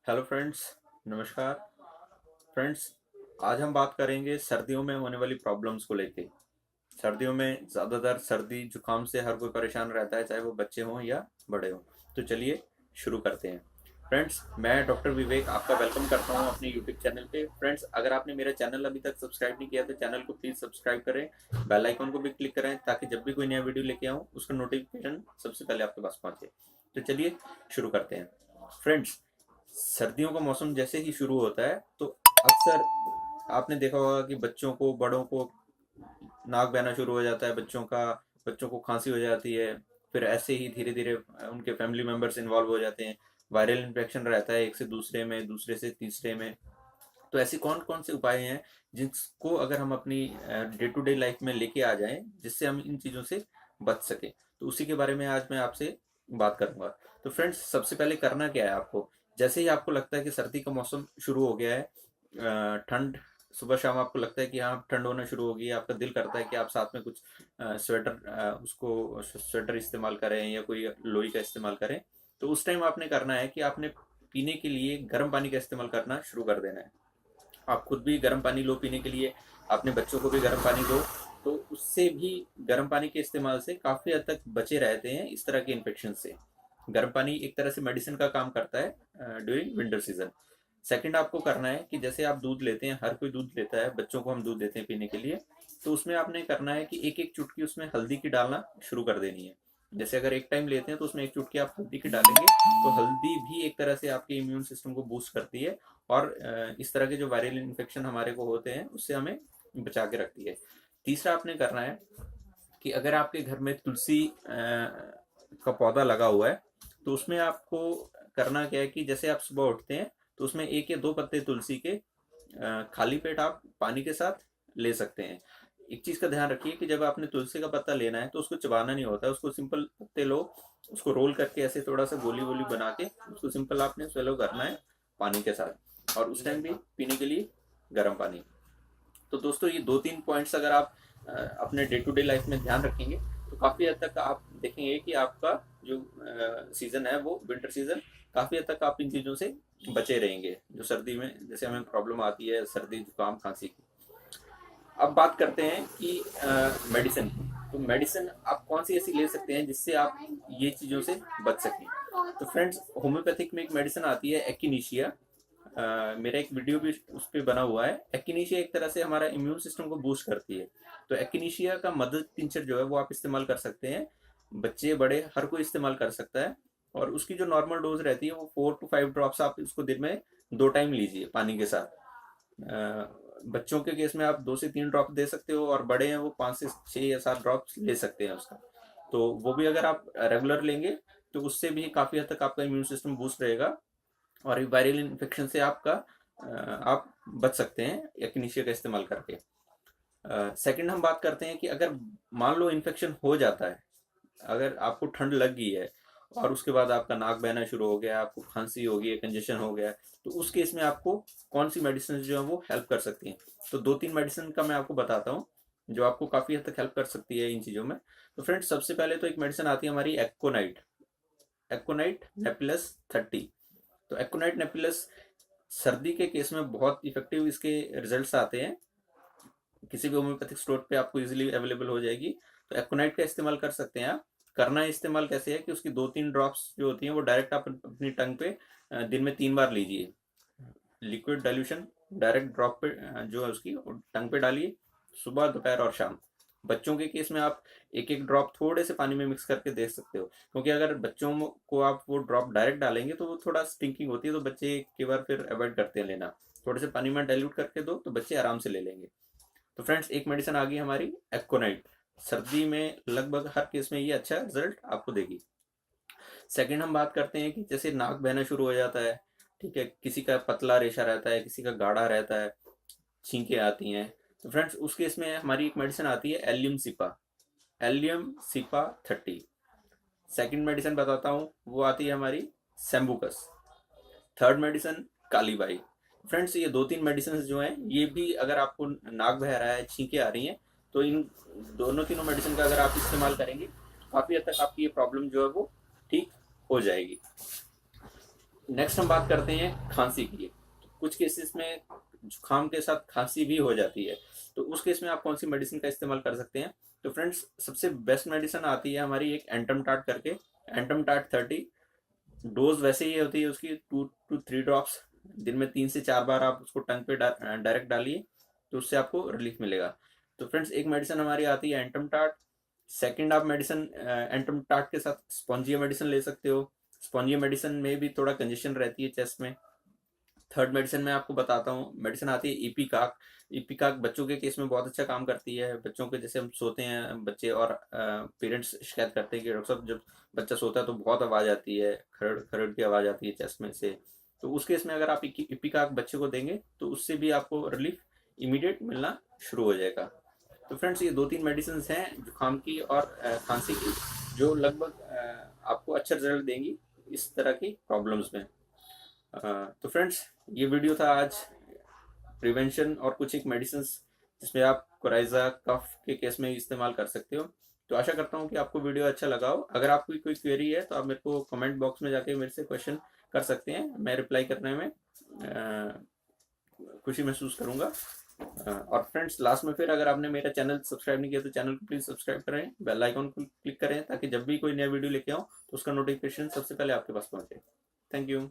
Hello friends, नमस्कार friends. आज हम बात करेंगे सर्दियों में होने वाली प्रॉब्लम्स को लेके। सर्दियों में ज़्यादातर सर्दी जुकाम से हर कोई परेशान रहता है, चाहे वो बच्चे हों या बड़े हों। तो चलिए शुरू करते हैं। फ्रेंड्स, मैं डॉक्टर विवेक आपका वेलकम करता हूं अपने यूट्यूब चैनल पे। फ्रेंड्स, अगर आपने मेरा चैनल अभी तक सब्सक्राइब नहीं किया तो चैनल को प्लीज़ सब्सक्राइब करें, बेल आइकन को भी क्लिक करें ताकि जब भी कोई नया वीडियो लेके आऊँ उसका नोटिफिकेशन सबसे पहले आपके पास पहुंचे। तो चलिए शुरू करते हैं। फ्रेंड्स, सर्दियों का मौसम जैसे ही शुरू होता है तो अक्सर आपने देखा होगा कि बच्चों को, बड़ों को नाक बहना शुरू हो जाता है। बच्चों को खांसी हो जाती है। फिर ऐसे ही धीरे धीरे उनके फैमिली मेंबर्स इन्वॉल्व हो जाते हैं। वायरल इन्फेक्शन रहता है एक से दूसरे में, दूसरे से तीसरे में। तो ऐसी कौन कौन से उपाय हैं जिसको अगर हम अपनी डे टू डे लाइफ में लेके आ जाएं जिससे हम इन चीज़ों से बच सकें, तो उसी के बारे में आज मैं आपसे बात करूंगा। तो फ्रेंड्स, सबसे पहले करना क्या है आपको। जैसे ही आपको लगता है कि सर्दी का मौसम शुरू हो गया है, ठंड, सुबह शाम आपको लगता है कि हाँ ठंड होना शुरू हो गई है, आपका दिल करता है कि आप साथ में कुछ स्वेटर इस्तेमाल करें या कोई लोई का इस्तेमाल करें। तो उस टाइम आपने करना है कि आपने पीने के लिए गर्म पानी का इस्तेमाल करना शुरू कर देना है। आप खुद भी गर्म पानी लो पीने के लिए, अपने बच्चों को भी गर्म पानी दो। तो उससे भी, गर्म पानी के इस्तेमाल से काफ़ी हद तक बचे रहते हैं इस तरह के इन्फेक्शन से। गर्म पानी एक तरह से मेडिसिन का काम करता है ड्यूरिंग विंटर सीजन। सेकंड आपको करना है कि जैसे आप दूध लेते हैं, हर कोई दूध लेता है, बच्चों को हम दूध देते हैं पीने के लिए। तो उसमें आपने करना है कि एक एक चुटकी उसमें हल्दी की डालना शुरू कर देनी है। जैसे अगर एक टाइम लेते हैं तो उसमें एक चुटकी आप हल्दी की डालेंगे, तो हल्दी भी एक तरह से आपके इम्यून सिस्टम को बूस्ट करती है और इस तरह के जो वायरल इन्फेक्शन हमारे को होते हैं उससे हमें बचा के रखती है। तीसरा आपने करना है कि अगर आपके घर में तुलसी का पौधा लगा हुआ है तो उसमें आपको करना क्या है कि जैसे आप सुबह उठते हैं तो उसमें एक या दो पत्ते तुलसी के खाली पेट आप पानी के साथ ले सकते हैं। एक चीज का ध्यान रखिए कि जब आपने तुलसी का पत्ता लेना है तो उसको चबाना नहीं होता है, उसको सिंपल पत्ते लो, उसको रोल करके ऐसे थोड़ा सा गोली गोली बना के उसको सिंपल आपने स्वेलो करना है पानी के साथ, और उस टाइम भी पीने के लिए गर्म पानी। तो दोस्तों, ये दो तीन पॉइंट्स अगर आप अपने डे टू डे लाइफ में ध्यान रखेंगे तो काफ़ी हद तक आप देखेंगे कि आपका जो सीज़न है वो विंटर सीज़न, काफ़ी हद तक आप इन चीज़ों से बचे रहेंगे जो सर्दी में जैसे हमें प्रॉब्लम आती है, सर्दी जुकाम खांसी की। अब बात करते हैं कि मेडिसिन। तो मेडिसिन आप कौन सी ऐसी ले सकते हैं जिससे आप ये चीज़ों से बच सकें। तो फ्रेंड्स, होम्योपैथिक में एक मेडिसिन आती है एक्किनीशिया। मेरा एक वीडियो भी उस पर बना हुआ है। एक्किनीशिया एक तरह से हमारा इम्यून सिस्टम को बूस्ट करती है। तो एक्किनीशिया का मदर टिंचर जो है वो आप इस्तेमाल कर सकते हैं। बच्चे बड़े हर कोई इस्तेमाल कर सकता है। और उसकी जो नॉर्मल डोज रहती है वो 4 to 5 ड्रॉप्स आप उसको दिन में 2 टाइम लीजिए पानी के साथ। बच्चों के केस में आप 2 से 3 ड्रॉप दे सकते हो और बड़े हैं वो 5 से 6 या 7 ड्रॉप्स ले सकते हैं उसका। तो वो भी अगर आप रेगुलर लेंगे तो उससे भी काफ़ी हद तक आपका इम्यून सिस्टम बूस्ट रहेगा और वायरल इन्फेक्शन से आप बच सकते हैं एक्निशिया का इस्तेमाल करके। सेकंड हम बात करते हैं कि अगर मान लो इन्फेक्शन हो जाता है, अगर आपको ठंड लग गई है और उसके बाद आपका नाक बहना शुरू हो गया, आपको खांसी हो गई है, कंजेशन हो गया है, तो उस केस में आपको कौन सी मेडिसिन जो है वो हेल्प कर सकती हैं। तो दो तीन मेडिसिन का मैं आपको बताता हूँ जो आपको काफ़ी हद तक हेल्प कर सकती है इन चीज़ों में। तो फ्रेंड्स, सबसे पहले तो एक मेडिसिन आती है हमारी एक्कोनाइट। एक्कोनाइट नेपिलस 30। तो एक्कोनाइट नेपिलस सर्दी के केस में बहुत इफेक्टिव इसके रिजल्ट्स आते हैं। किसी भी होम्योपैथिक स्टोर पे आपको इजीली अवेलेबल हो जाएगी। तो एक्कोनाइट का इस्तेमाल कर सकते हैं आप। करना इस्तेमाल कैसे है कि उसकी 2-3 ड्रॉप्स जो होती हैं वो डायरेक्ट आप अपनी टंग पे दिन में 3 बार लीजिए। लिक्विड डाइल्यूशन डायरेक्ट ड्रॉप पे जो है उसकी टंग पे डालिए, सुबह, दोपहर और शाम। बच्चों के केस में आप एक एक ड्रॉप थोड़े से पानी में मिक्स करके दे सकते हो, क्योंकि अगर बच्चों को आप वो ड्रॉप डायरेक्ट डालेंगे तो वो थोड़ा स्टिंकिंग होती है, तो बच्चे कई बार फिर अवॉइड करते हैं लेना। थोड़े से पानी में डाइल्यूट करके दो तो बच्चे आराम से ले लेंगे। तो फ्रेंड्स, एक मेडिसिन आ गई हमारी एक्कोनाइट। सर्दी में लगभग हर केस में ये अच्छा रिजल्ट आपको देगी। सेकंड हम बात करते हैं कि जैसे नाक बहना शुरू हो जाता है, ठीक है, किसी का पतला रेशा रहता है, किसी का गाढ़ा रहता है, छींकें आती हैं, तो फ्रेंड्स उस केस में हमारी एक मेडिसिन आती है allium cepa. Allium cepa 30। Second medicine बताता हूँ, वो आती है हमारी सेम्बुकस। थर्ड मेडिसिन काली बाई। फ्रेंड्स, ये दो तीन मेडिसिन जो हैं ये भी अगर आपको नाक बह रहा है, छींकें आ रही हैं, तो इन दोनों तीनों मेडिसिन का अगर आप इस्तेमाल करेंगे काफ़ी हद तक आपकी ये प्रॉब्लम जो है वो ठीक हो जाएगी। नेक्स्ट हम बात करते हैं खांसी की। कुछ केसेस में जुकाम के साथ खांसी भी हो जाती है, तो उस केस में आप कौन सी मेडिसिन का इस्तेमाल कर सकते हैं? तो फ्रेंड्स, सबसे बेस्ट मेडिसिन आती है हमारी एक एंटमटाट करके, एंटमटाट 30। डोज वैसे ही होती है उसकी 2 to 3 ड्रॉप्स, दिन में 3 से 4 बार आप उसको टंग पे डायरेक्ट डालिए, तो उससे आपको रिलीफ मिलेगा। तो फ्रेंड्स, एक मेडिसिन हमारी आती है एंटमटाट। सेकंड, आप मेडिसिन एंटमटाट के साथ स्पॉन्जिया मेडिसिन ले सकते हो। स्पॉन्जिया मेडिसिन में भी थोड़ा कंजेशन रहती है चेस्ट में। थर्ड मेडिसिन मैं आपको बताता हूँ, मेडिसिन आती है इपिकाक। इपिकाक बच्चों के केस में बहुत अच्छा काम करती है। बच्चों के जैसे हम सोते हैं बच्चे, और पेरेंट्स शिकायत करते हैं कि डॉक्टर साहब, जब बच्चा सोता है तो बहुत आवाज़ आती है, खरड़ खरड़ की आवाज़ आती है चेस्ट में से। तो उस केस में अगर आप इपिकाक बच्चे को देंगे तो उससे भी आपको रिलीफ इमीडिएट मिलना शुरू हो जाएगा। तो फ्रेंड्स, ये 2-3 मेडिसिन हैं जुकाम की और खांसी की, जो लगभग आपको अच्छा रिजल्ट देंगी इस तरह की प्रॉब्लम्स में। तो फ्रेंड्स, ये वीडियो था आज प्रिवेंशन और कुछ एक मेडिसिन जिसमें आप कोराइजा कफ के केस में इस्तेमाल कर सकते हो। तो आशा करता हूँ कि आपको वीडियो अच्छा लगा हो। अगर आपकी कोई क्वेरी है तो आप मेरे को कमेंट बॉक्स में जाके मेरे से क्वेश्चन कर सकते हैं, मैं रिप्लाई करने में खुशी महसूस करूंगा। और फ्रेंड्स, लास्ट में फिर, अगर आपने मेरा चैनल सब्सक्राइब नहीं किया तो चैनल को प्लीज़ सब्सक्राइब करें, बेल आइकॉन को क्लिक करें, ताकि जब भी कोई नया वीडियो लेके आऊँ तो उसका नोटिफिकेशन सबसे पहले आपके पास पहुंचे। Thank you.